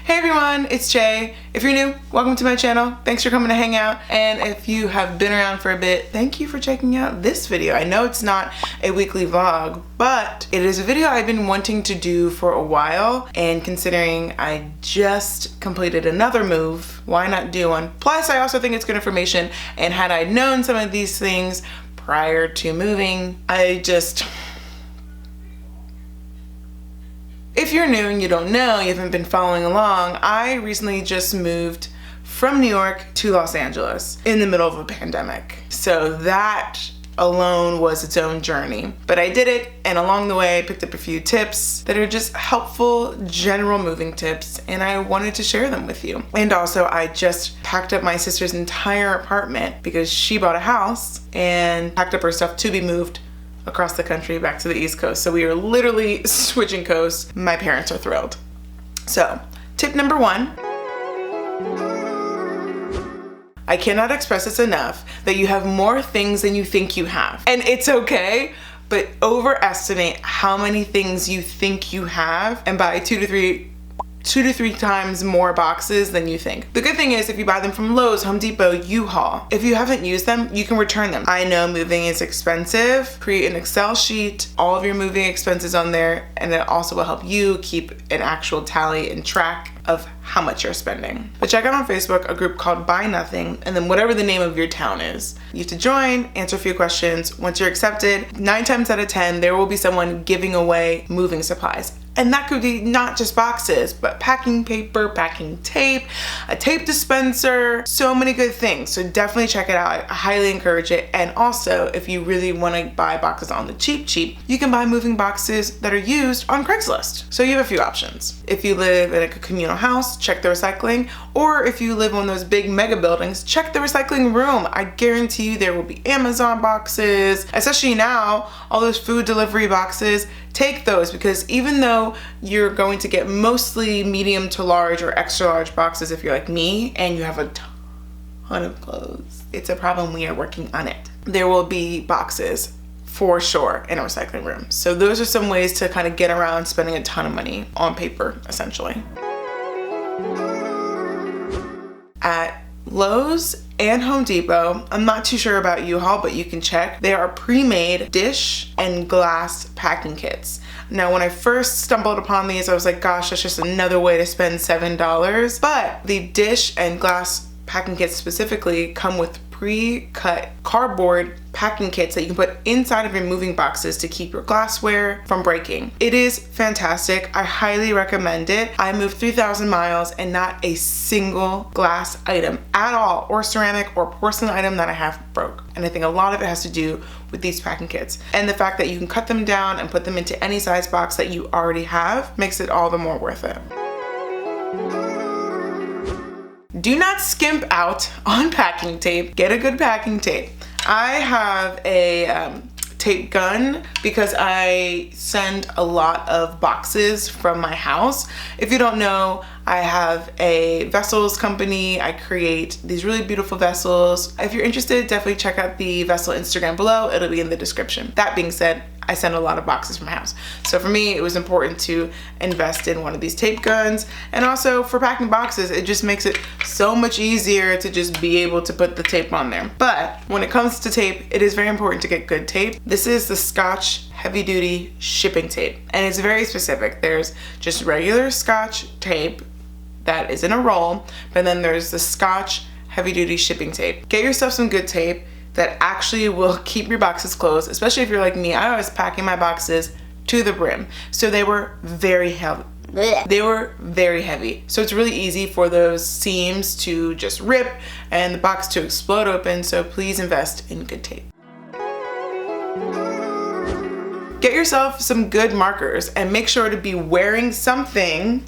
Hey everyone, it's Ché. If you're new, welcome to my channel. Thanks for coming to hang out. And if you have been around for a bit, thank you for checking out this video. I know it's not a weekly vlog, but it is a video I've been wanting to do for a while. And considering I just completed another move, why not do one? Plus, I also think it's good information. And had I known some of these things prior to moving, If you're new and you don't know, you haven't been following along, I recently just moved from New York to Los Angeles in the middle of a pandemic. So that alone was its own journey. But I did it, and along the way I picked up a few tips that are just helpful general moving tips, and I wanted to share them with you. And also I just packed up my sister's entire apartment because she bought a house and packed up her stuff to be moved across the country back to the East Coast. So we are literally switching coasts. My parents are thrilled. So tip number one, I cannot express this enough that you have more things than you think you have. And it's okay, but overestimate how many things you think you have and buy two to three times more boxes than you think. The good thing is if you buy them from Lowe's, Home Depot, U-Haul, if you haven't used them, you can return them. I know moving is expensive. Create an Excel sheet, all of your moving expenses on there, and it also will help you keep an actual tally and track of how much you're spending. But check out on Facebook a group called Buy Nothing, and then whatever the name of your town is. You have to join, answer a few questions. Once you're accepted, 9 times out of 10, there will be someone giving away moving supplies. And that could be not just boxes, but packing paper, packing tape, a tape dispenser, so many good things. So definitely check it out. I highly encourage it. And also, if you really want to buy boxes on the cheap, you can buy moving boxes that are used on Craigslist. So you have a few options. If you live in a communal house, check the recycling. Or if you live in one of those big mega buildings, check the recycling room. I guarantee you there will be Amazon boxes, especially now, all those food delivery boxes. Take those, because even though you're going to get mostly medium to large or extra large boxes if you're like me and you have a ton of clothes, it's a problem. We are working on it. There will be boxes for sure in a recycling room. So those are some ways to kind of get around spending a ton of money on paper, essentially. At Lowe's and Home Depot, I'm not too sure about U-Haul, but you can check. There are pre-made dish and glass packing kits. Now, when I first stumbled upon these, I was like, gosh, that's just another way to spend $7. But the dish and glass packing kits specifically come with pre-cut cardboard packing kits that you can put inside of your moving boxes to keep your glassware from breaking. It is fantastic. I highly recommend it. I moved 3,000 miles and not a single glass item at all, or ceramic or porcelain item that I have broke. And I think a lot of it has to do with these packing kits. And the fact that you can cut them down and put them into any size box that you already have makes it all the more worth it. Do not skimp out on packing tape. Get a good packing tape. I have a tape gun because I send a lot of boxes from my house. If you don't know, I have a vessels company. I create these really beautiful vessels. If you're interested, definitely check out the vessel Instagram below. It'll be in the description. That being said, I send a lot of boxes from my house. So for me, it was important to invest in one of these tape guns. And also for packing boxes, it just makes it so much easier to just be able to put the tape on there. But when it comes to tape, it is very important to get good tape. This is the Scotch heavy duty shipping tape. And it's very specific. There's just regular Scotch tape that is in a roll, but then there's the Scotch heavy duty shipping tape. Get yourself some good tape that actually will keep your boxes closed, especially if you're like me. I was packing my boxes to the brim. So they were very heavy. So it's really easy for those seams to just rip and the box to explode open. So please invest in good tape. Get yourself some good markers and make sure to be wearing something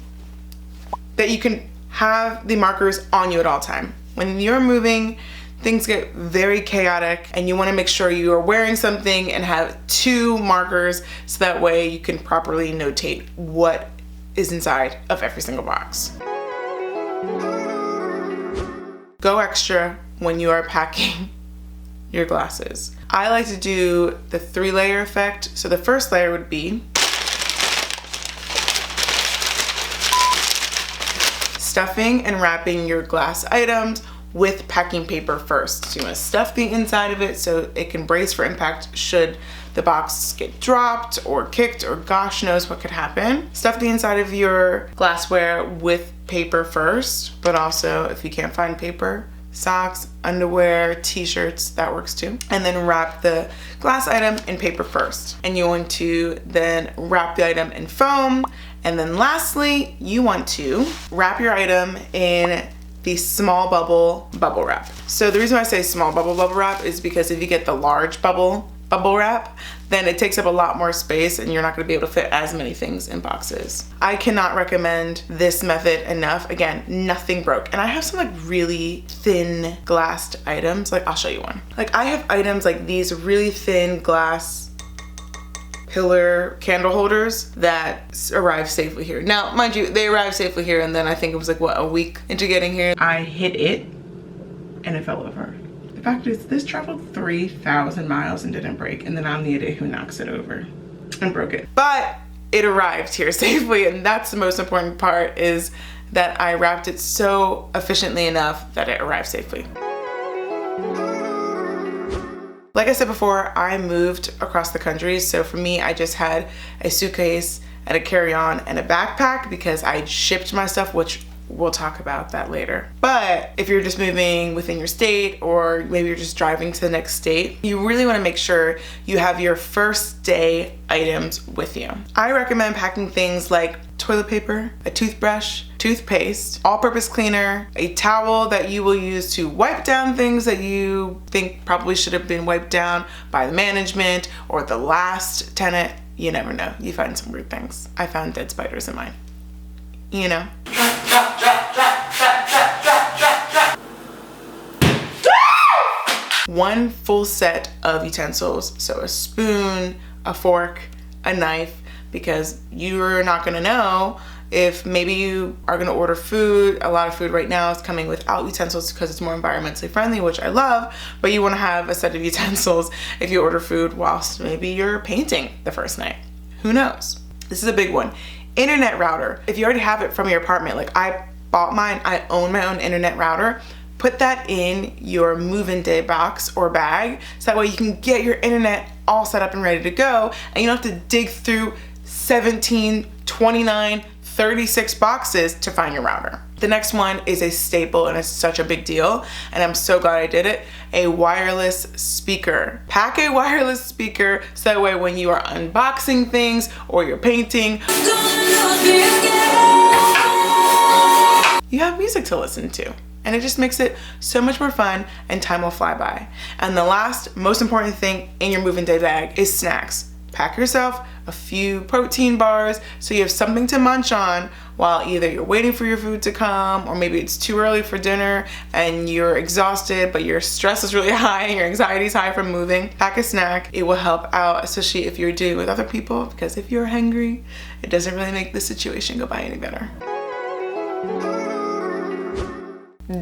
that you can have the markers on you at all time. When you're moving, things get very chaotic and you want to make sure you are wearing something and have 2 markers so that way you can properly notate what is inside of every single box. Go extra when you are packing your glasses. I like to do the 3-layer effect. So the first layer would be stuffing and wrapping your glass items with packing paper first. So you want to stuff the inside of it so it can brace for impact should the box get dropped or kicked, or gosh knows what could happen. Stuff the inside of your glassware with paper first, but also if you can't find paper, socks, underwear, t-shirts, that works too. And then wrap the glass item in paper first. And you want to then wrap the item in foam. And then lastly, you want to wrap your item in the small bubble wrap. So the reason why I say small bubble wrap is because if you get the large bubble wrap, then it takes up a lot more space and you're not gonna be able to fit as many things in boxes. I cannot recommend this method enough. Again, nothing broke. And I have some like really thin glassed items. Like I'll show you one. Like I have items like these really thin glass pillar candle holders that arrived safely here. Now, mind you, they arrived safely here and then I think it was like, what, a week into getting here, I hit it and it fell over. The fact is, this traveled 3,000 miles and didn't break, and then I'm the idiot who knocks it over and broke it. But it arrived here safely, and that's the most important part, is that I wrapped it so efficiently enough that it arrived safely. Like I said before, I moved across the country, so for me, I just had a suitcase and a carry-on and a backpack because I shipped my stuff, which we'll talk about that later. But if you're just moving within your state, or maybe you're just driving to the next state, you really want to make sure you have your first day items with you. I recommend packing things like toilet paper, a toothbrush, toothpaste, all-purpose cleaner, a towel that you will use to wipe down things that you think probably should have been wiped down by the management or the last tenant. You never know. You find some weird things. I found dead spiders in mine. You know. One full set of utensils, so a spoon, a fork, a knife, because you're not gonna know if maybe you are gonna order food. A lot of food right now is coming without utensils because it's more environmentally friendly, which I love, but you wanna have a set of utensils if you order food whilst maybe you're painting the first night. Who knows? This is a big one. Internet router. If you already have it from your apartment, like I bought mine, I own my own internet router, put that in your move-in day box or bag, so that way you can get your internet all set up and ready to go, and you don't have to dig through 17, 29, 36 boxes to find your router. The next one is a staple, and it's such a big deal, and I'm so glad I did it, a wireless speaker. Pack a wireless speaker so that way when you are unboxing things or you're painting, you have music to listen to. And it just makes it so much more fun and time will fly by. And the last most important thing in your move-in day bag is snacks. Pack yourself a few protein bars so you have something to munch on while either you're waiting for your food to come, or maybe it's too early for dinner and you're exhausted but your stress is really high and your anxiety is high from moving. Pack a snack. It will help out, especially if you're doing it with other people, because if you're hungry, it doesn't really make the situation go by any better.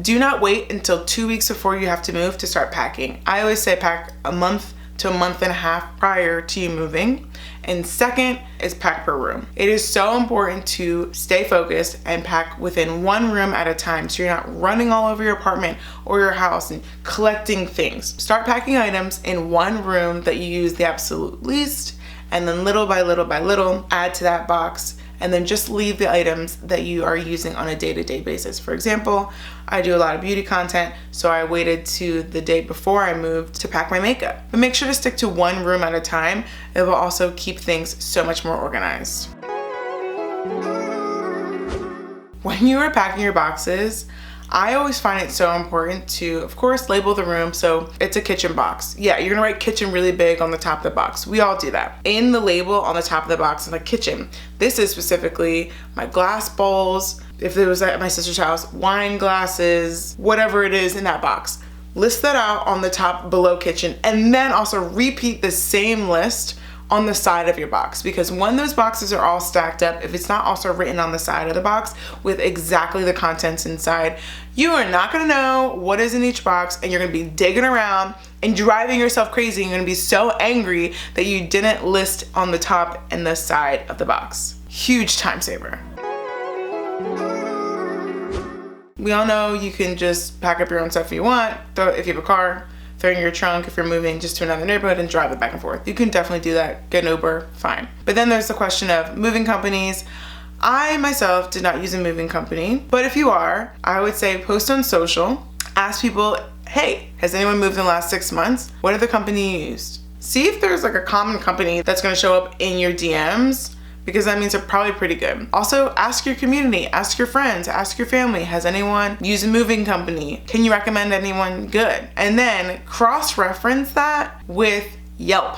Do not wait until 2 weeks before you have to move to start packing. I always say pack a month to a month and a half prior to you moving. And second is pack per room. It is so important to stay focused and pack within one room at a time so you're not running all over your apartment or your house and collecting things. Start packing items in one room that you use the absolute least, and then little by little by little add to that box, and then just leave the items that you are using on a day-to-day basis. For example, I do a lot of beauty content, so I waited to the day before I moved to pack my makeup. But make sure to stick to one room at a time. It will also keep things so much more organized. When you are packing your boxes, I always find it so important to, of course, label the room. So it's a kitchen box. Yeah, you're gonna write kitchen really big on the top of the box. We all do that. In the label on the top of the box, like kitchen, this is specifically my glass bowls. If it was at my sister's house, wine glasses, whatever it is in that box. List that out on the top below kitchen, and then also repeat the same list on the side of your box, because when those boxes are all stacked up, if it's not also written on the side of the box with exactly the contents inside, you are not gonna know what is in each box, and you're gonna be digging around and driving yourself crazy. You're gonna be so angry that you didn't list on the top and the side of the box. Huge time saver. we all know you can just pack up your own stuff if you want, if you have a car, throw in your trunk if you're moving just to another neighborhood and drive it back and forth. You can definitely do that, get an Uber, fine. But then there's the question of moving companies. I myself did not use a moving company, but if you are, I would say post on social, ask people, hey, has anyone moved in the last 6 months? What are the company you used? See if there's like a common company that's gonna show up in your DMs, because that means they're probably pretty good. Also, ask your community, ask your friends, ask your family, has anyone used a moving company? Can you recommend anyone good? And then cross-reference that with Yelp.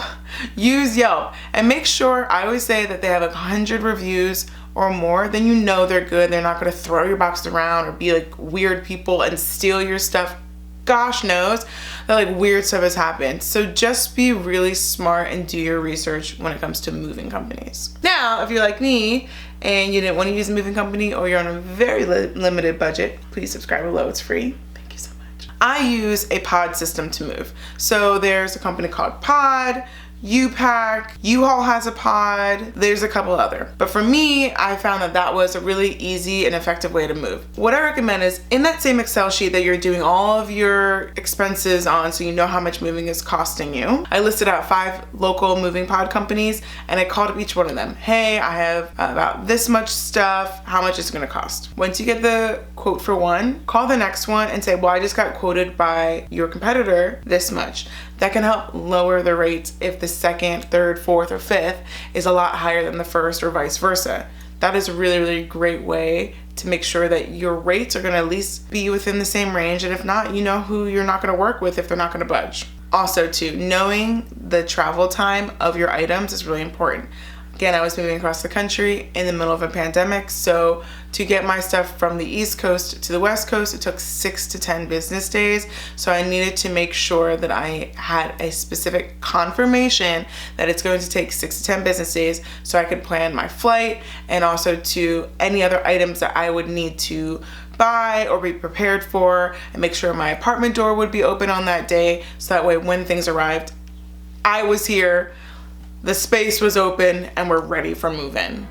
Use Yelp and make sure, I always say that they have 100 reviews or more, then you know they're good. They're not gonna throw your box around or be like weird people and steal your stuff. Gosh knows that like weird stuff has happened. So just be really smart and do your research when it comes to moving companies. Now, if you're like me and you didn't want to use a moving company or you're on a very limited budget, please subscribe below, it's free. Thank you so much. I use a pod system to move. So there's a company called Pod, U-Pack, U-Haul has a pod, there's a couple other. But for me, I found that that was a really easy and effective way to move. What I recommend is in that same Excel sheet that you're doing all of your expenses on so you know how much moving is costing you, I listed out 5 local moving pod companies and I called up each one of them. Hey, I have about this much stuff, how much is it gonna cost? Once you get the quote for one, call the next one and say, well, I just got quoted by your competitor this much. That can help lower the rates if the second, third, fourth, or fifth is a lot higher than the first or vice versa. That is a really, really great way to make sure that your rates are gonna at least be within the same range, and if not, you know who you're not gonna work with if they're not gonna budge. Also too, knowing the travel time of your items is really important. Again, I was moving across the country in the middle of a pandemic, so to get my stuff from the East Coast to the West Coast, it took 6 to 10 business days. So I needed to make sure that I had a specific confirmation that it's going to take 6 to 10 business days so I could plan my flight and also to any other items that I would need to buy or be prepared for, and make sure my apartment door would be open on that day so that way when things arrived, I was here, the space was open, and we're ready for move-in.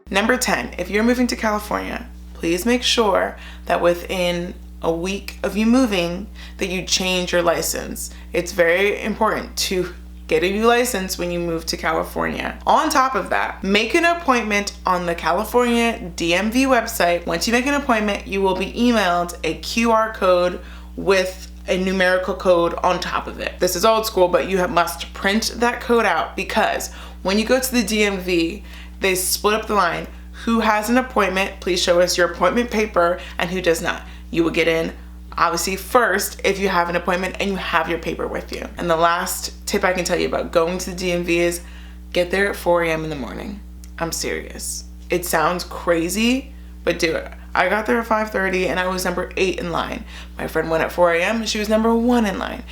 Number 10, if you're moving to California, please make sure that within a week of you moving that you change your license. It's very important to get a new license when you move to California. On top of that, make an appointment on the California DMV website. Once you make an appointment, you will be emailed a QR code with a numerical code on top of it. This is old school, but you must print that code out, because when you go to the DMV, they split up the line. Who has an appointment? Please show us your appointment paper, and who does not. You will get in obviously first if you have an appointment and you have your paper with you. And the last tip I can tell you about going to the DMV is get there at 4 a.m. in the morning. I'm serious. It sounds crazy, but do it. I got there at 5:30 and I was number 8 in line. My friend went at 4 a.m. and she was number 1 in line.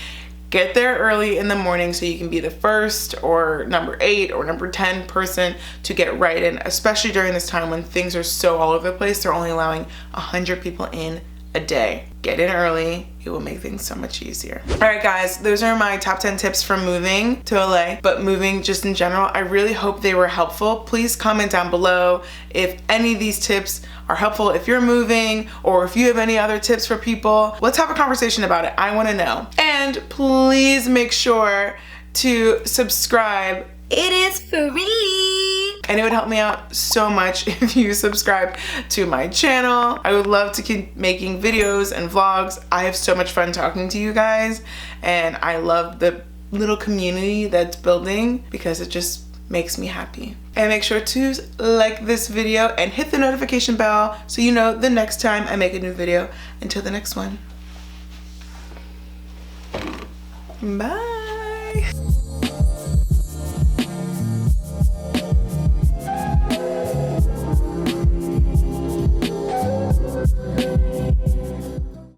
Get there early in the morning so you can be the first or number 8 or number 10 person to get right in, especially during this time when things are so all over the place. They're only allowing 100 people in a day. Get in early. It will make things so much easier. All right, guys, those are my top 10 tips for moving to LA, but moving just in general. I really hope they were helpful. Please comment down below if any of these tips are helpful if you're moving, or if you have any other tips for people. Let's have a conversation about it. I want to know. And please make sure to subscribe. It is free. And it would help me out so much if you subscribe to my channel. I would love to keep making videos and vlogs. I have so much fun talking to you guys, and I love the little community that's building because it just makes me happy. And make sure to like this video and hit the notification bell so you know the next time I make a new video. Until the next one. Bye.